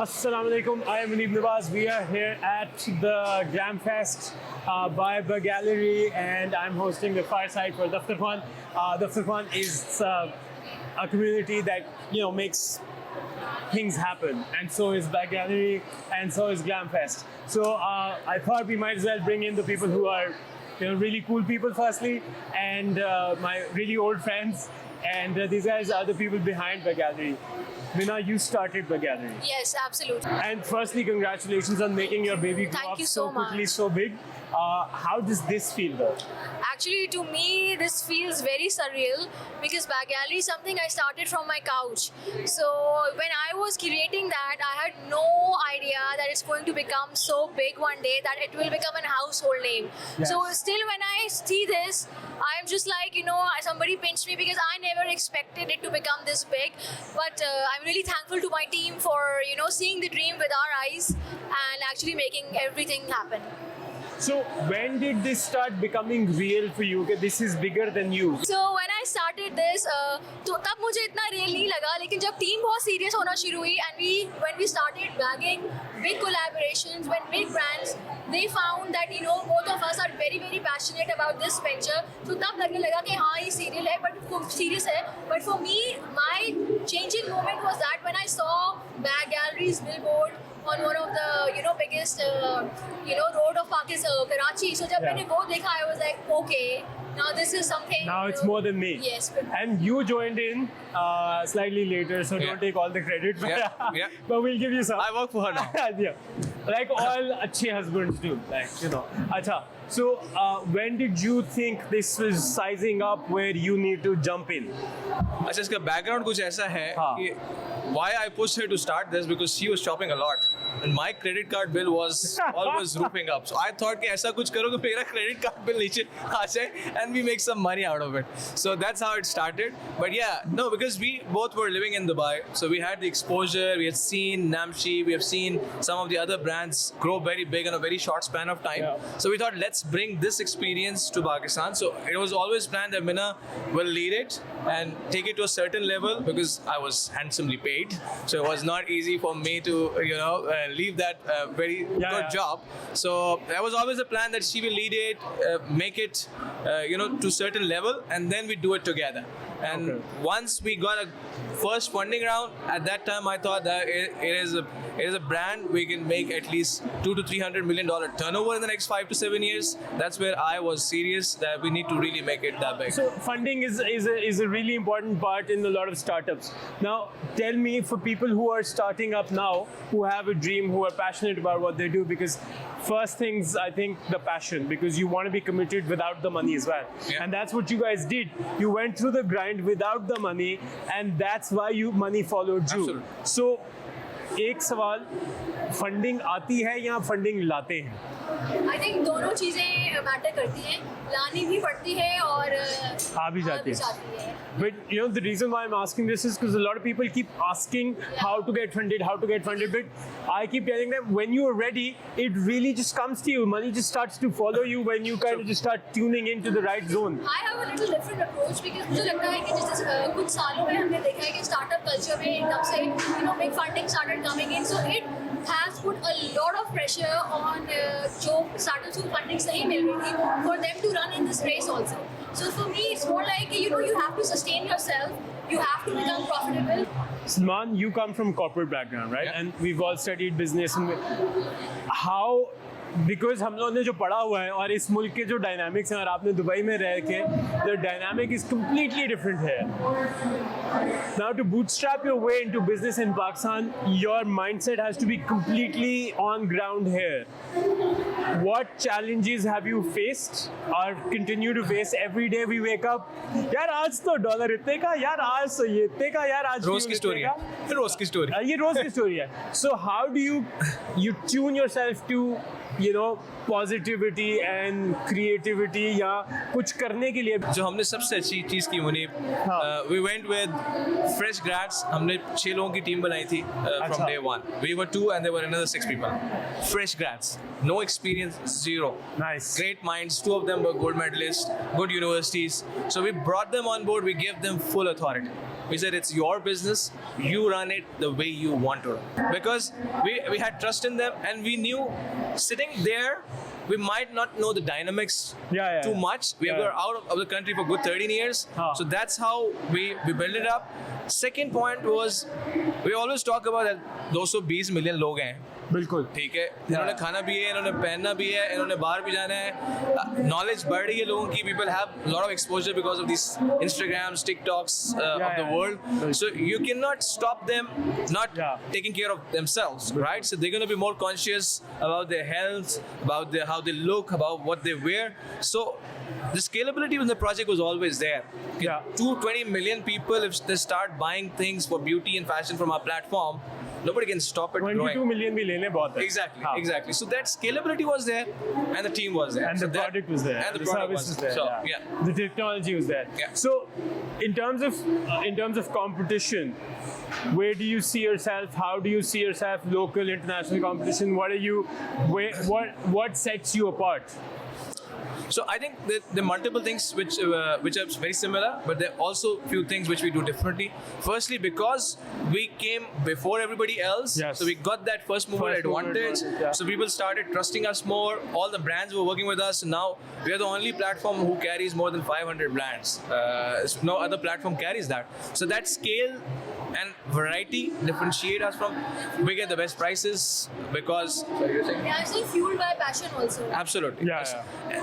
Assalamu alaikum. I am Munib Nawaz. We are here at the Glam Fest by Bagallery, and I'm hosting the Fireside for Daftarkhwan. Daftarkhwan is a community that makes things happen, and so is Bagallery, and so is Glam Fest. So I thought we might as well bring in the people who are really cool people, firstly, and my really old friends. And these guys are the people behind Bagallery. Mina, you started Bagallery. Yes, absolutely. And firstly, congratulations on making your baby grow Thank up you so so quickly, much. so big. How does this feel though? Actually, to me, this feels very surreal because Bagallery is something I started from my couch. So when I was creating that, I had no idea that it's going to become so big one day that it will become a household name. Yes. So still when I see this, I'm just like, somebody pinched me because I never expected it to become this big. But I'm really thankful to my team for, seeing the dream with our eyes and actually making everything happen. So when did this start becoming real for you? Okay, this is bigger than you. So when I started this, तो तब मुझे इतना real नहीं लगा, लेकिन जब team बहुत serious होना शुरू हुई and when we started bagging big collaborations, when big brands, they found that both of us are very very passionate about this venture. So तब लगने लगा कि हाँ ये serial है, serious है. But for me, my changing moment was that when I saw Bagallery's billboard on one of the biggest road of Pakistan, Karachi. So जब मैंने वो देखा, I was like, okay, now this is something. Now it's more than me. Yes. And you joined in slightly later, so don't take all the credit. But, Yeah. but we'll give you some. I work for her now. Yeah. Like all अच्छे husbands do. Acha. So when did you think this was sizing up where you need to jump in? अच्छा, इसका background कुछ ऐसा है कि why I pushed her to start this because she was shopping a lot and my credit card bill was always roofing up. So I thought कि ऐसा कुछ करो कि मेरा credit card bill नीचे आ जाए and we make some money out of it. So that's how it started. But yeah, no, because we both were living in Dubai, so we had the exposure. We had seen Namshi, we have seen some of the other brands grow very big in a very short span of time. Yeah. So we thought let's bring this experience to Pakistan. So it was always planned that Mina will lead it and take it to a certain level because I was handsomely paid. So it was not easy for me to, leave that very good job. So that was always the plan that she will lead it, make it, to a certain level, and then we do it together. And once we got a first funding round, at that time I thought that it is a brand we can make at least $200 to $300 million turnover in the next 5 to 7 years. That's where I was serious that we need to really make it that big. So funding is a really important part in a lot of startups. Now tell me, for people who are starting up now, who have a dream, who are passionate about what they do, because first things, I think the passion, because you want to be committed without the money as well. Yeah. And that's what you guys did. You went through the grind without the money, and that's why money followed you. Absolutely. So एक सवाल, funding आती है या funding लाते हैं? I think दोनों चीजें matter करती हैं, लानी भी पड़ती है और आ भी जाती है. But the reason why I'm asking this is because a lot of people keep asking how to get funded. But I keep telling them when you are ready, it really just comes to you. Money just starts to follow you when you kind of just start tuning into the right zone. I have a little different approach because मुझे लगता है कि जैसे कुछ सालों में हमने देखा है कि startup culture में एकदम से big funding started coming in, so it has put a lot of pressure on जो startups को funding नहीं मिल रही थी for them to run in this race also. So for me, it's more like you have to sustain yourself. You have to become profitable. Salman, you come from corporate background, right? Yeah. And we've all studied business. And how, because हम लोगों ने जो पढ़ा हुआ है और इस मुल्क के जो डायनामिक्स हैं, और आपने दुबई में रह के, the dynamic is completely different here. Now to bootstrap your way into business in Pakistan, your mindset has to be completely on ground here. What challenges have you faced or continue to face every day we wake up? यार आज तो dollar इतने का, यार आज तो ये इतने का, यार आज रोज की स्टोरी है. रोज की स्टोरी. ये रोज की स्टोरी है. So how do you tune yourself to positivity and creativity या कुछ करने के लिए? जो हमने सबसे अच्छी चीज़ की Munib, we went with fresh grads. हमने 6 लोगों की टीम बनाई थी from day one. We were 2 and there were another 6 people. Fresh grads, no experience, zero. Nice. Great minds. 2 of them were gold medalists, good universities. So we brought them on board. We gave them full authority. We said it's your business. You run it the way you want to run. Because we had trust in them, and we knew sitting there, we might not know the dynamics too much. We were out of the country for good 13 years. So that's how we built it up. Second point was, we always talk about that 220 million लोग हैं. बिल्कुल ठीक है, इन्होंने खाना भी है, इन्होंने पहनना भी है, इन्होंने बाहर भी जाना है. Knowledge बढ़ रही है लोगों की. People have a lot of exposure because of these Instagrams, TikToks of the world. So you cannot stop them not taking care of themselves, right? So they're going to be more conscious about their health, about how they look, about what they wear. So the scalability in the project was always there. 220 million people, if they start buying things for beauty and fashion from our platform, nobody can stop it 22 growing. million भी लेने बहुत है. Exactly. So that scalability was there, and the team was there, and the product was there, and the service was there. So, the technology was there. So, in terms of competition, where do you see yourself? How do you see yourself? Local, international competition. What sets you apart? So I think there are multiple things which are very similar, but there are also a few things which we do differently. Firstly, because we came before everybody else, so we got that first mover advantage. So people started trusting us more. All the brands were working with us. Now we are the only platform who carries more than 500 brands. No other platform carries that. So that scale and variety differentiate us from. We get the best prices because actually fueled by passion also. Absolutely.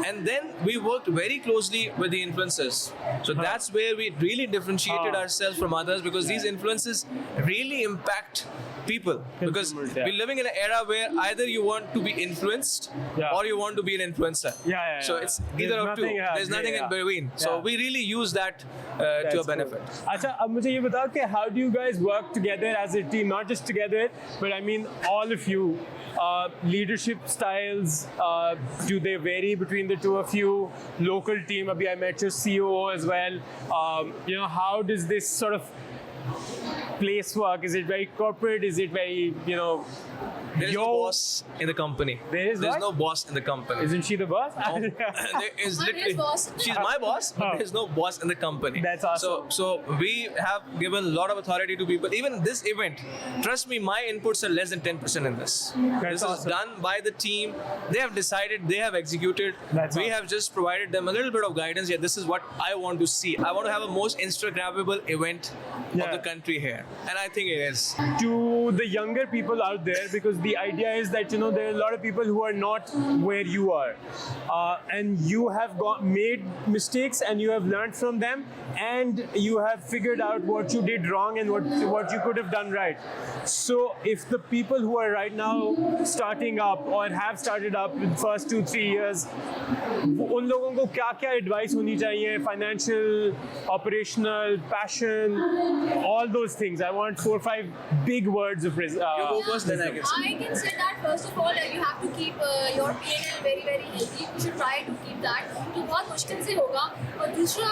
And then we worked very closely with the influencers. So that's where we really differentiated ourselves from others, because these influencers really impact people. Because we're living in an era where either you want to be influenced or you want to be an influencer. So it's either of two. There's nothing in between. So we really use that to a benefit. अच्छा, अब मुझे ये बताओ कि how do you guys work together as a team? Not just together, but I mean all of you. Leadership styles, do they vary between the two of you? Local team, abhi I met your COO as well. How does this sort of place work? Is it very corporate? Is it very, There is no boss in the company. There's no boss in the company. Isn't she the boss? No. There is literally, she's my boss, but there's no boss in the company. That's awesome. So we have given a lot of authority to people. Even this event, trust me, my inputs are less than 10% in this. This is done by the team. They have decided, they have executed. We have just provided them a little bit of guidance. This is what I want to see. I want to have a most Instagrammable event of the country here. And I think it is. To the younger people out there, because the idea is that there are a lot of people who are not where you are, and you have made mistakes and you have learned from them, and you have figured out what you did wrong and what you could have done right. So if the people who are right now starting up or have started up in the first 2-3 years, उन लोगों को क्या advice होनी चाहिए? Financial, operational, passion, all those things. I want 4 or 5 big words of You go first, then I can say. I can say that first of all, you have to keep your P&L very, very healthy. You should try to keep that. तो बहुत मुश्किल से होगा. और दूसरा,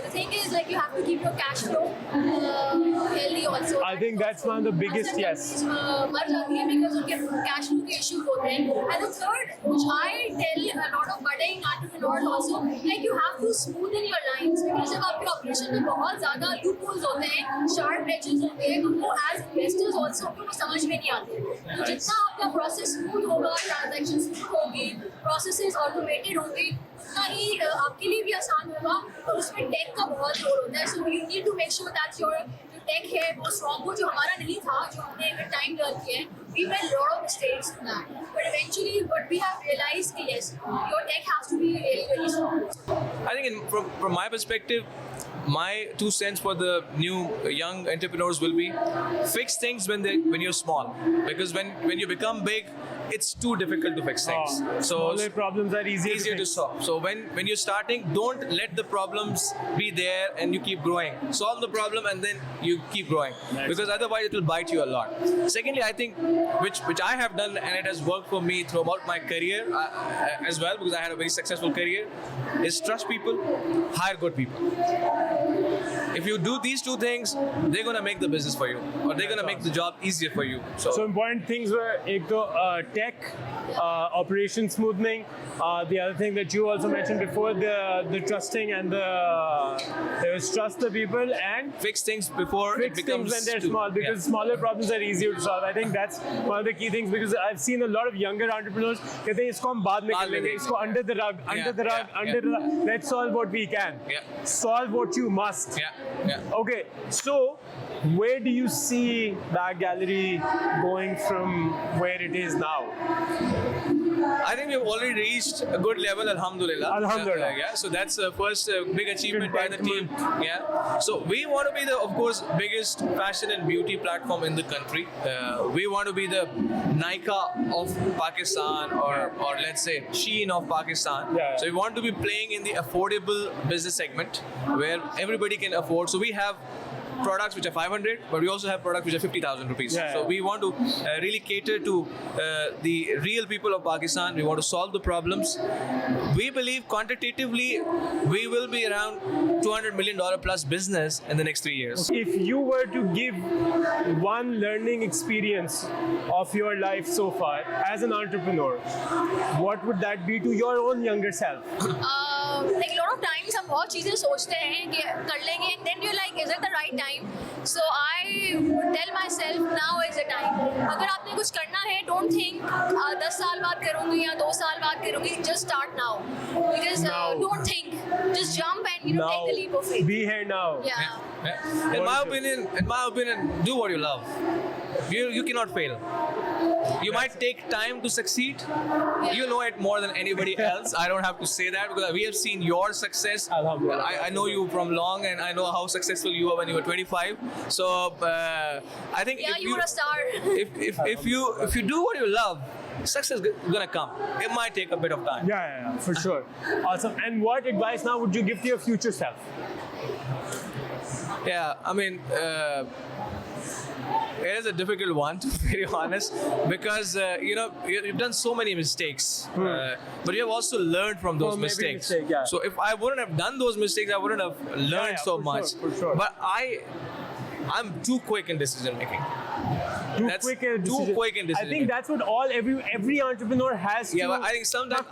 the thing is like you have to keep your cash flow healthy also. I think that's one of the biggest, मर जाती है because उनके cash flow के issues होते हैं. And the third, which I tell a lot of budding entrepreneurs also, like you have to smoothen your lines, because जब आपके operation में बहुत ज़्यादा loopholes होते हैं, sharp edges होते हैं, तो वो as investors also आपको समझ में नहीं आते. तो जितना आपका process smooth होगा, transactions smooth होगी, processes automated होंगे, उतना ही आपके लिए भी आसान होगा. और उसमें tech का बहुत रोल होता है. So you need to make sure that your tech है वो strong हो, जो हमारा नहीं था, जो हमने एक time learn किया है. We made a lot of mistakes in that, but eventually what we have realized is yes, your tech has to be really, really strong. I think from my perspective, my 2 cents for the new young entrepreneurs will be fix things when you're small, because when you become big, it's too difficult to fix things. So smaller problems are easier to solve. So when you're starting, don't let the problems be there and you keep growing. Solve the problem and then you keep growing, because otherwise it will bite you a lot. Secondly, I think which I have done, and it has worked for me throughout my career as well, because I had a very successful career, is trust people, hire good people. if you do these two things, they're gonna make the business for you, or they're gonna make the job easier for you. So important things were tech, operation smoothing. The other thing that you also mentioned before, the trusting and there was trust the people and fix things before it fix becomes things when they're too- small, because smaller problems are easier to solve. I think that's one of the key things, because I've seen a lot of younger entrepreneurs कहते हैं इसको हम बाद में कर लेंगे, इसको under the rug, under the rug. Let's solve what we can. Yeah. Solve what you must. Yeah. Okay, so where do you see that gallery going from where it is now? I think we've already reached a good level, alhamdulillah. Alhamdulillah. Yeah, so that's the first big achievement by the team. Yeah. So we want to be the, of course, biggest fashion and beauty platform in the country. We want to be the Nykaa of Pakistan, or let's say Shein of Pakistan. Yeah. So we want to be playing in the affordable business segment where everybody can afford. So we have products which are 500, but we also have products which are 50,000 rupees. Yeah, So yeah. we want to really cater to the real people of Pakistan. We want to solve the problems. We believe quantitatively we will be around $200 million plus business in the next 3 years. If you were to give one learning experience of your life so far as an entrepreneur, what would that be to your own younger self? Like a lot of times हम बहुत चीज़ें सोचते हैं कि कर लेंगे, and then you're like, is it the right time? So I would tell myself, now is the time. अगर आपने कुछ करना है, don't think 10 साल बाद करूँगी या 2 साल बाद करूँगी. Just start now, because Now. don't think. Just jump and Now, take the leap of faith. be here now. Yeah. In my opinion, do what you love. You cannot fail. You might take time to succeed. You know it more than anybody else. I don't have to say that, because we have seen your success. Alhamdulillah. I know you from long, and I know how successful you were when you were 25. So I think Yeah, if you were a star. if you do what you love, success is gonna come. It might take a bit of time. Yeah, for sure. Awesome. And what advice now would you give to your future self? Yeah, I mean, it is a difficult one, to be very honest, because you've done so many mistakes, but you have also learned from those From every mistakes. mistake, yeah. So if I wouldn't have done those mistakes, I wouldn't have learned yeah, so for much. sure, for sure. But I'm too quick in decision making. Too quick in decision. I think that's what every entrepreneur has to. Yeah, but I think sometimes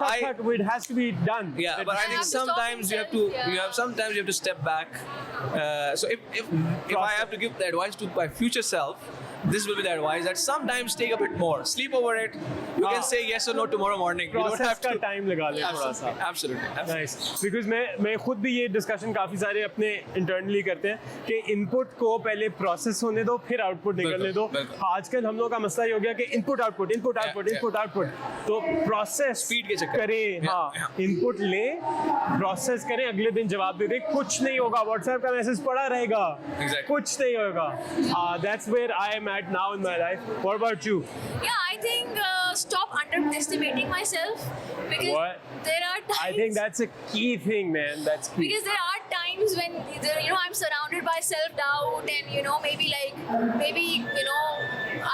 it has to be done. Yeah, but I think have to stop sometimes you have to. himself, Sometimes you have to step back. So if I have to give the advice to my future self, this will be the advice, that sometimes take a bit more, sleep over it. You can say yes or no tomorrow morning. You don't Process have का to. time लगा ले थोड़ा सा. Absolutely. Nice. Because मैं खुद भी ये discussion काफी सारे अपने इंटरनली करते हैं कि इनपुट को पहले प्रोसेस होने दो, फिर आउटपुट निकलने दो. बिल्कुल. आजकल हम लोग का मसला ये हो गया कि इनपुट आउटपुट. तो प्रोसेस Speed के चक्कर. करें. Yeah, हाँ, yeah. इनपुट लें, प्रोसेस करें, अगले दिन जवाब दे दें. कुछ नहीं होगा, व्हाट्सएप का मैसेज पड़ा रहेगा. Exactly. कुछ नहीं होगा. That's where I am at now in my life. What about you? Yeah, I think stop underestimating myself, because What? there are times. I think that's a key thing, man. That's key. Because there are times when I'm surrounded by self-doubt, and maybe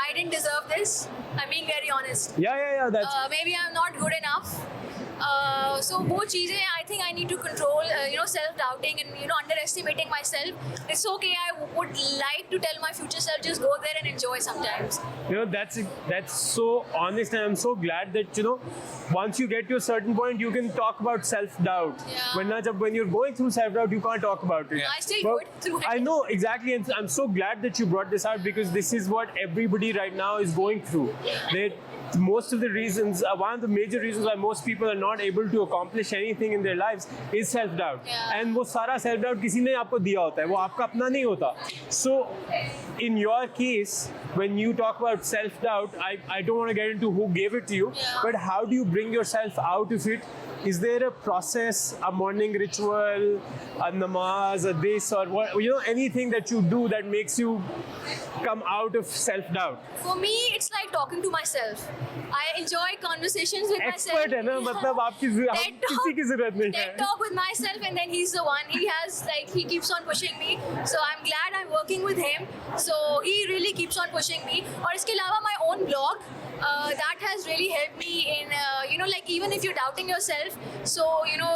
I didn't deserve this. I'm being very honest. Yeah. That's Maybe I'm not good enough. So वो चीज़ें I think I need to control, self-doubting and underestimating myself. It's okay. I would like to tell my future self, just go there and enjoy sometimes. that's so honest, and I'm so glad that once you get to a certain point, you can talk about self-doubt. Yeah. When you're going through self-doubt, you can't talk about it. I still But go through it. I know exactly, and I'm so glad that you brought this out, because this is what everybody right now is going through. Most of the reasons, one of the major reasons why most people are not able to accomplish anything in their lives is self-doubt. Yeah. And वो सारा self-doubt किसी ने आपको दिया होता है, वो आपका अपना नहीं होता. So, in your case, when you talk about self-doubt, I don't want to get into who gave it to you, Yeah. but how do you bring yourself out of it? Is there a process, a morning ritual, a namaz, a this, or what, anything that you do that makes you come out of self-doubt? For me, it's like talking to myself. I enjoy conversations with myself. Expert है ना, मतलब आपकी TED talk- किसी की जरूरत नहीं है. TED talk with myself, and then he's the one. He keeps on pushing me. So I'm glad I'm working with him. So he really keeps on pushing me. और इसके अलावा my own blog, that has really helped me in, even if you're doubting yourself, so you know,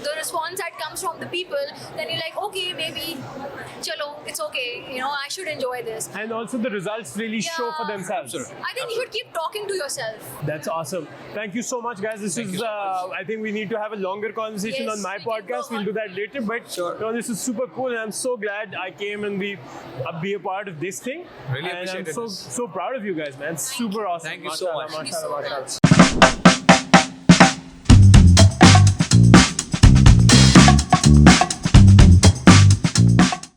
the response that comes from the people, then you're like, okay, maybe, chalo, it's okay, you know, I should enjoy this. And also the results really show for themselves. I think you should keep talking to yourself. That's awesome. Thank you so much, guys. This is, I think we need to have a longer conversation Yes, on my we can podcast. go We'll do on. that later. But you know, this is super cool, and I'm so glad I came and be a part of this thing. Really and I'm appreciated so this. so proud of you guys, man. Super awesome. Thank you so much. Thank you so Mashallah, much. mashallah.